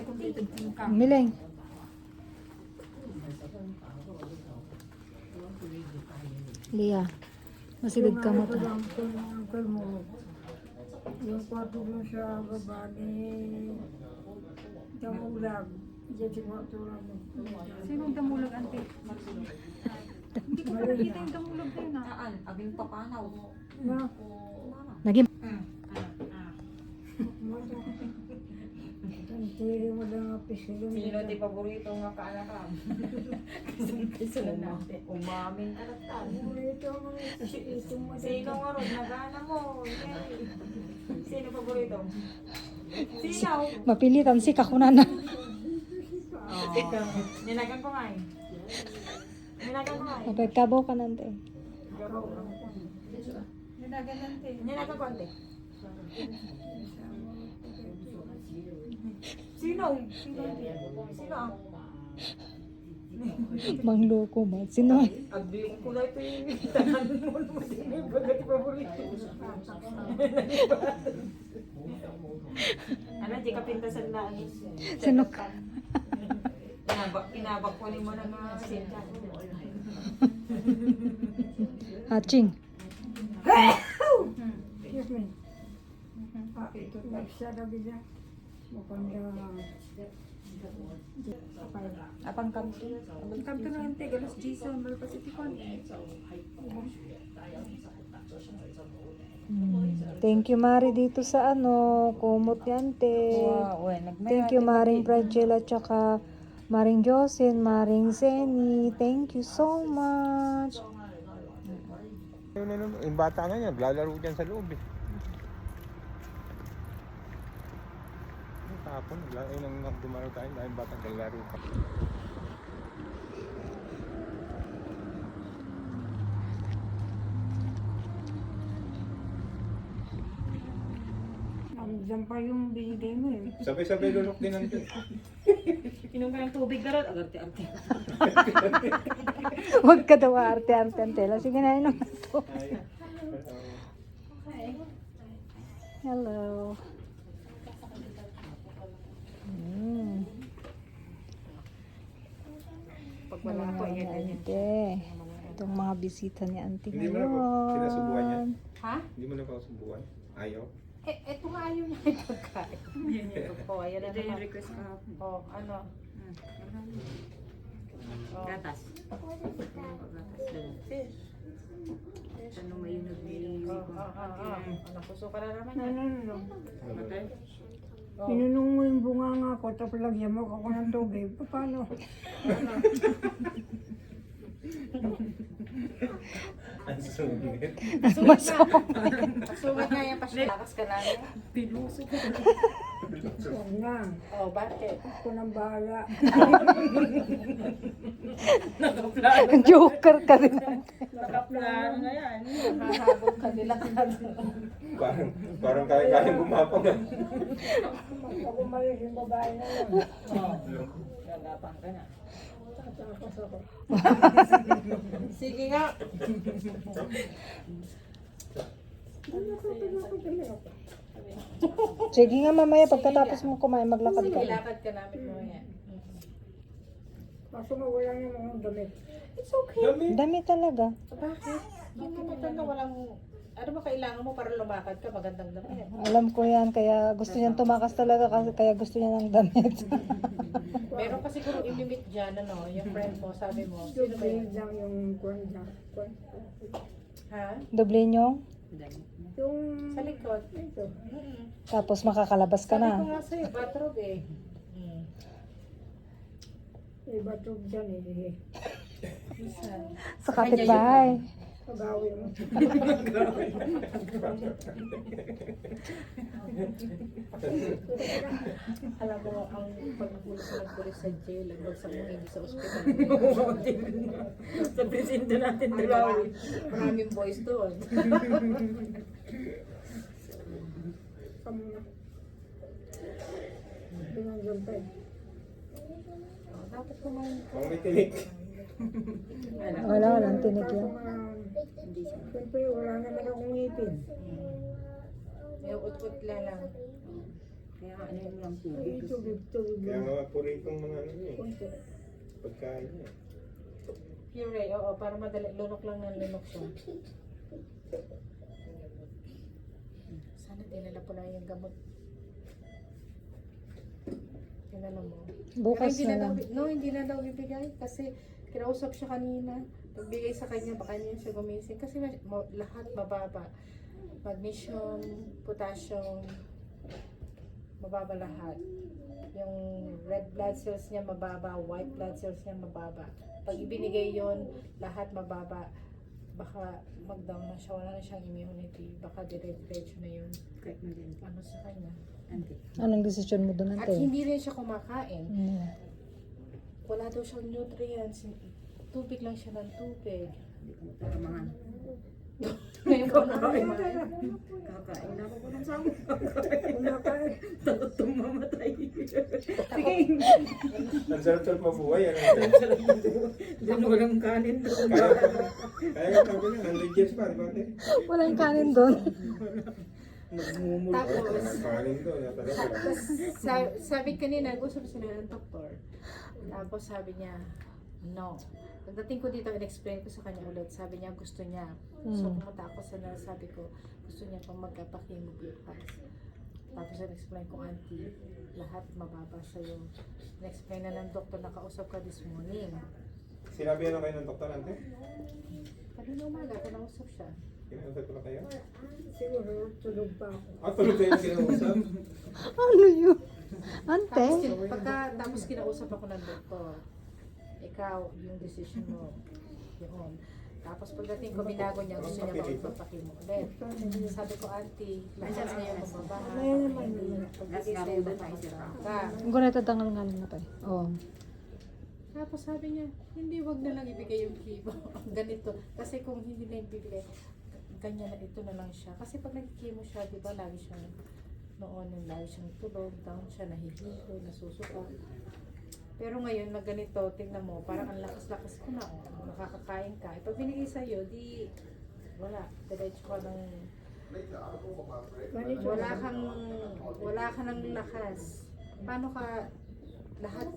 Miling. Lia. Masigid ka mo to. Yung kwarto mo sa babae, damulag. Diyan si kwarto lang. Sinong damulag, ante? Hindi ko pa nakita yung damulag na yun, ah. Aging papanaw. Na, Naging. tantiri mo lang ang pisilong. Sino di paborito nga kaanakam? Kasi lang natin. Umamin ka na tayo. Ito ang mga pisilong mo. Sino nga ron? Nagana mo. Yay. Sino paborito? Sino? Mapilitan si kakunana. Ninagan ko nga eh. Ninagan ko nga eh. Mapagkabaw ka nante. Ninagan ko ante. Sino? Sino? Mangloko mo. Sino? Agling ko na ito yung tanan mo. Sino yung bagati paborito? Ano, di ka pintasan na. Sino ka? Inabak ko ni mo na nga sinta. Hatching. Excuse me. Ito, nagsada bila. Mapanda. Apang kanto? Ang kanto na ante, galas Jason, Mal Pacificon. Thank you Mari dito sa kumot yante. Thank you Maring Prangela tsaka Maring Jocelyn, Maring Zeni. Thank you so much. Yung bata nga niya, lalaro dyan sa loob eh. Tapon, nang dumaro tayo dahil batang lalaro pa. Diyan pa yung binigay mo eh. Sabay-sabay lulok din ang Inom ka ng tubig ka rin, agarte-arte. Huwag ka daw arte-arte antela. Sige na inom na to. Hello. Pag wala ko, yan. Ante. Itong mga bisita ni auntie Hindi mo na po sinasubukan niya? ngayon. Ha? Hindi mo na pa subukan? Ayaw? Eto nga ayaw niya yung pagkain. Ayan na Ito yung naman. request kahapon. Oh, ano? Gatas. Ano may yun nagbili ko. Napuso ka na naman. No. Matay. Pinunong mo yung bunga nga ko, tapos lagyan mo ako ng tubig. Paano? Ang sungit. Masungit nga yan pa siya. Lakas ka na. Pinuso ko. Huwag na. Oh, bakit? Ako nang bahala. Joker ka rin. Nakaplano na yan. Nakahabog ka nila. Parang kaya-kaya gumapang na. Ako malis yung babae na yun. Nagapang ka na. Tapos ako. Sige nga. Sige nga mamaya pagkatapos mo kumain maglakad ka. Ilakad ka namin mo yan. Kaso mawala yung mga damit. It's okay. Dami talaga. Bakit? Bakit na walang... Ano ba kailangan mo para lumakad ka? Magandang damit. Alam ko yan, kaya gusto niyang tumakas talaga kasi kaya gusto niya ng damit. Meron kasi kung i-limit dyan, ano, yung friend mo, sabi mo, sino ba yun? Yung lang yung kwan dyan. Ha? Doble niyo, Yung... Sa likod. Ito. tapos makakalabas ka Sabi ko na. nga sa'yo, bathrobe eh. May batog dyan eh. Minsan. Sa kapitbahay. Pagawin mo. Alam mo, ang pagpulis sa jail, ang bagsak mo hindi sa ospital. Sa presinto natin, dalawa. Maraming boys doon. Kamuna. Pinanggol pa eh. Dapat kumain. Mga may tinik. Walang tinik Kaso yan. nga, siyempre wala naman akong ngipin. May ut-ut lang. Kaya ano yung lang tubig. Tubig. Kaya nga puritong mga ano niya eh. Pagkain niya. Pure, oo, para madali. Lunok lang ng lunok siya. Sana dinala po na yung gamot. Dinala mo. Bukas Pero hindi na lang. hindi na daw bibigay kasi kinausap siya kanina. Pagbigay sa kanya, baka niya siya gumising. Kasi lahat mababa. Magnesium, potassium, mababa lahat. Yung red blood cells niya mababa, white blood cells niya mababa. Pag ibinigay yon lahat mababa. Baka mag-down na siya, wala na siyang immunity. Baka dire-diretso na yun. Ano sa kanya. Anong desisyon mo doon, At ate? hindi rin siya kumakain. Mm. Wala daw siyang nutrients. Tubig lang siya ng tubig. Ngayon ko na rin. Kakain na ako po ng sabi. Takot tumamatay. Sige. Ang sarap-sarap mabuhay. Ano? Diyan walang kanin doon. Kaya sabi na, 100 years pa, di ba? ate? Walang kanin doon. Tapos, Kanin doon. sabi kanina, gusto sila ng doktor. Tapos sabi niya, no. Pagdating ko dito, in-explain ko sa kanya ulit. Sabi niya, gusto niya. So, pumunta ako sa sabi ko, gusto niya pang magkapakimo bukas. Tapos, in-explain ko, auntie, lahat mababa sa'yo. In-explain na ng doktor, nakausap ka this morning. Sinabi ano kayo ng doktor, ante? Kanina umaga, kinausap siya. Kinausap ko na kayo? Siguro tulog pa ako. Tulog kayo kinausap? Ano yun? Ante? Tapos kinausap ako ng doktor. Ikaw, yung decision mo. Yun. Tapos pagdating ko, binago niya, gusto niya magpapakimo ulit. Sabi ko, auntie, lahat na yung mababaha. Pagdating sa'yo, makakasama ka. Kung na tatangal nga lang na tayo. Oo. Tapos sabi niya, hindi, wag na lang ibigay yung chemo. Ganito. Kasi kung hindi na ibigay, ganyan na ito na lang siya. Kasi pag nag-chemo siya, di ba, lagi siyang noon, lagi siyang tulog, down siya, nahihilo, nasusuka. Pero ngayon, na ganito, tingnan mo, parang ang lakas-lakas ko na, nakakakain ka. Pag binigay sa'yo, di, wala, diretso ka ng, wala ka ng lakas. Paano ka, lahat,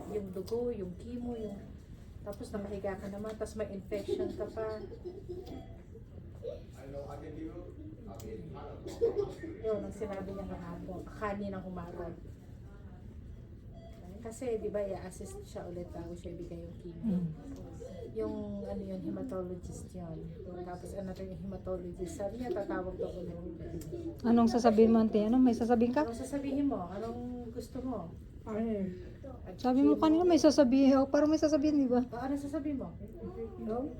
yung dugo, yung chemo, yung, tapos nakahiga ka naman, tapos may infection ka pa. Yun, ang sinabi niya kahapon, kaninang umaga. Kasi, di ba, i-assist siya ulit bago siya ibigay yung chemo. Yung, ano yun, hematologist yun. Tapos, another yung hematologist. Sabi niya, tatawag daw ulit. Anong sasabihin mo, ante? Anong may sasabihin ka? Anong sasabihin mo? Anong gusto mo? Ano eh? At Sabi mo kanina may sasabihin. Parang may sasabihin, di ba? ano sasabihin mo? No?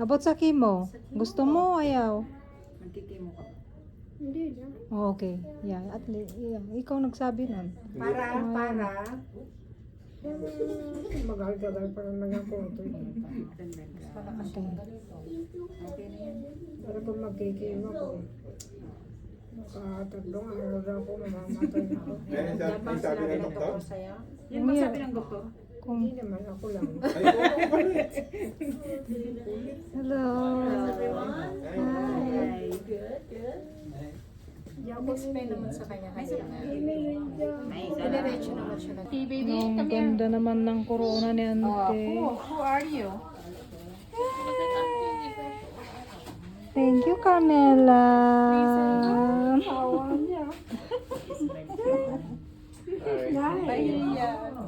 About sa chemo. Gusto mo, ayaw? Magkikimo ka ba? Hindi na. Oh, okay. Yeah, at least, yeah. Ikaw nagsabi nun. Para, Magal-tagal pa naman ako. malakas siya ng ganito. Okay na yan. Pero kung magkikima ko, tatlong araw na ako, mamamatay na ako. Yan Yan ba ang sabi sinabi ng ng doktor? doktor sa'yo? Yan ba sabi ng doktor? Kung, Hindi naman ako lang. hello. Ay, Explain naman sa kanya kanina. Diretso naman siya na. Hey baby, Ang come here. ganda naman ng corona ni ante. Who are you? Thank you, Carmela.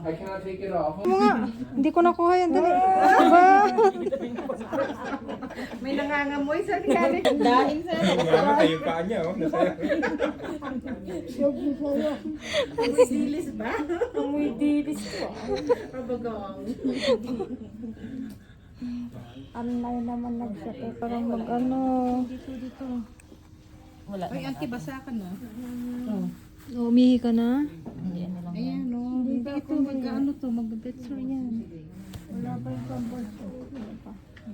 I cannot take it off. Mo nga, hindi ko nakuha yan. Dali. Aba. May nangangamoy sa kanya. Daing sa Namatay yung paa niya, oh. Nasaya. Amoy dilis ba? Amoy dilis ko. Kabagong. Anay naman nagsakit. Parang mag-ano. Ay, auntie, basa ka na. Oh, umihi ka na? Ayan, no. Hindi ito, mag-ano to, mag-betso yan. Wala pa yung pambol ko.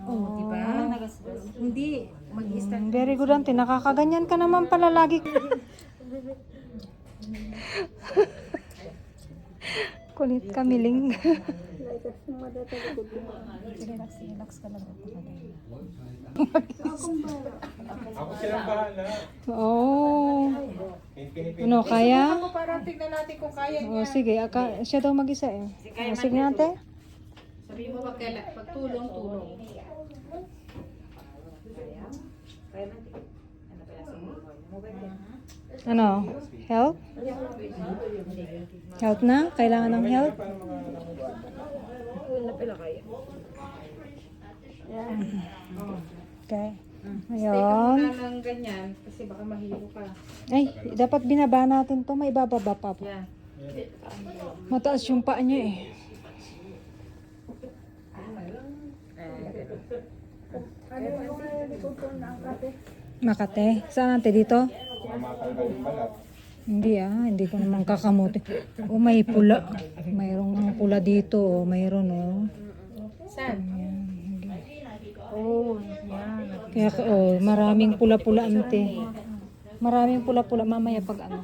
Oh, diba? Hindi. Mag-start. Very good, ante. Nakakaganyan ka naman pala lagi. Kulit ka, miling. Relax ka lang. Ako silang bahala. Oh. Pinipin. Ano, kaya? Ako para tignan natin kung kaya niya. Oh, sige, siya daw mag-isa eh. Oh, sige natin. Sabihin mo pag tulong. Ano? Help? Help na? Kailangan ng help? Okay. Ayun. Teka ng ganyan kasi baka mahilo ka. Ay, dapat binaba natin to. May bababa pa po. Yeah. Mataas yung paa niya eh. Makate? Saan ate? Dito? Matanggal yung balat. Hindi hindi ko naman kakamuti. Oh, may pula. Mayroong ang pula dito. Oh, mayroon oh. Saan? Kaya maraming pula-pula ante. Maraming pula-pula mamaya pag ano.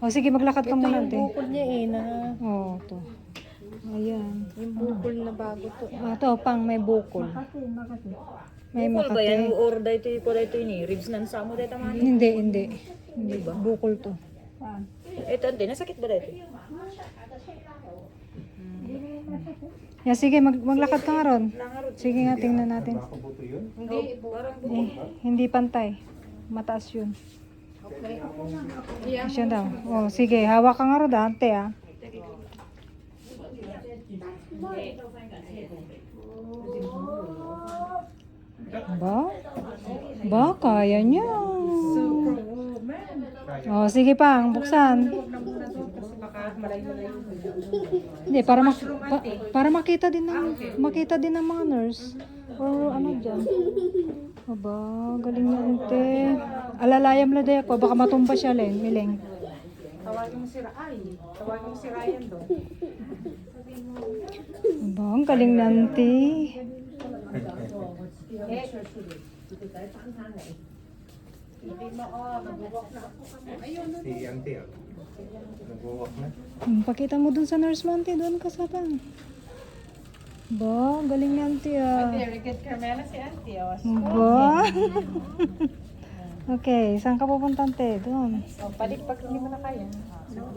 O sige, maglakad ka muna ante. Bukol niya eh na. Oh, to. Ayan. Yung bukol na bago to. To, pang may bukol. May Bukol ba yan? makate. Or dito ni ribs nan samo dito man. Hindi. Hindi ba? Bukol to. Ito ante, nasakit ba dito? Yeah, sige, maglakad ka nga ron. Sige nga, tingnan natin. Baka buto yun. Hindi pantay. Mataas yun. Okay. Siya daw. Oh, sige, hawak ka nga ron, ante Ba, kaya niya. Oh, sige pang, buksan. Hindi, para makita din ng mga nurse. Or ano dyan. Aba, galing niya ante. Alalayam na day ako, baka matumba siya mileng. Tawagin mo si Ryan doon. Aba, ang galing na ante. Si auntie nag-walk na. Pakita mo dun sa nurse mo ante, doon ka sa bang. Ba, galing na ante Very good Carmela si Auntie. Ba? Okay, saan ka pupunta ante? Doon. Balik pag hindi mo na kaya.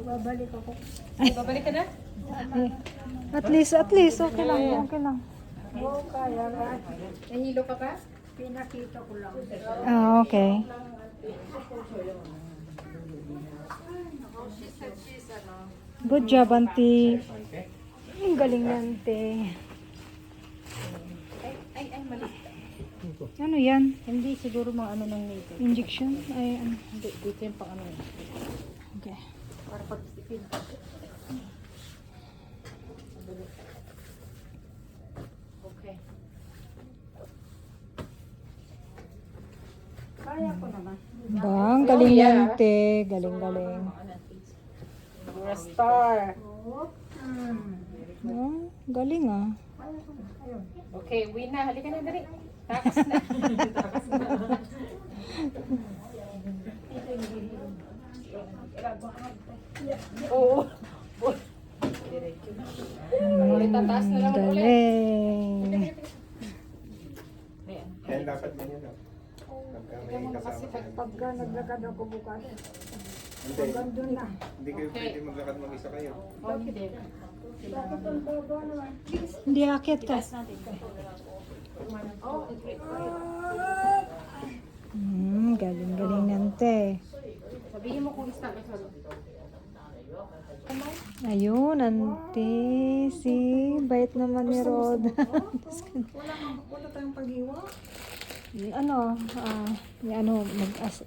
Babalik ako. Babalik ka na? At least, okay lang. Nahilo ka pa? Pinakita ko lang. Okay. Good job, auntie. Ang galing na, ante. Ay, mali. Ano yan? Hindi siguro mga ano ng native. Injection? Ay, ano? Hindi, dito yung pang ano. Okay. Para pag-isipin. Okay. Kaya ko naman. Ba, ang galing na, ante. Galing. You're a star. Galing Okay, win na. Halika na, dali. Takas na. Oo. Tataas na naman ulit. Galing. Kaya dapat man yun. Pagka may kasama ka. Pagka naglakad ako bukas, Hindi. doon na. Hindi kayo pwede maglakad mag-isa kayo. Oh, hindi. Hindi, akyat ka. Galing na, ante. Sabihin mo kung start na solo. Ayun, ante. Bait naman ni Rod. Wala tayong paghiwa.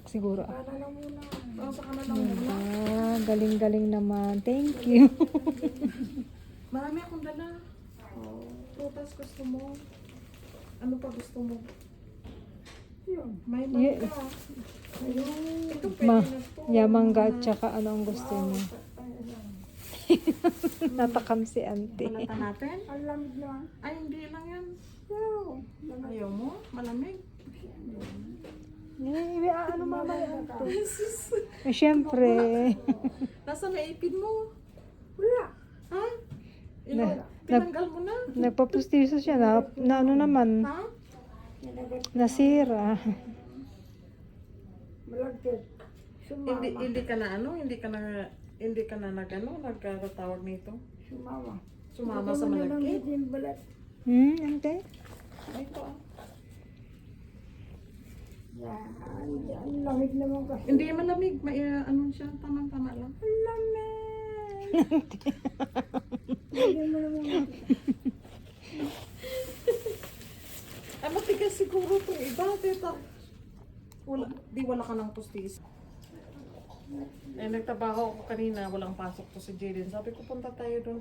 Siguro. Para lang muna. Basta ka na lang muna. Galing naman. Thank you. Marami akong dala. Prutas gusto mo. Ano pa gusto mo? Yun. May mangga. Ayun. Ito pwede na to. Mangga at saka ano ang gusto niya. Natakam si auntie. Balatan natin? Ang lamig na. Ay, hindi lang yan. Ayaw mo? Malamig. Ano mamaya ito? Siyempre. Nasaan na ipin mo? Wala. Ha? Tinanggal mo na. Nagpapustiso siya na ano naman, Ha? nasira. Hindi ka na ano, hindi ka na nagkatawag nito. Sumama sa malagkit. Ante? Dito ah. Hindi malamig, may ano siya, tama lang. Ay, matigas siguro itong iba, teta. Wala ka ng pustis. Eh, nagtrabaho ako kanina, walang pasok to si Jaden. Sabi ko, punta tayo doon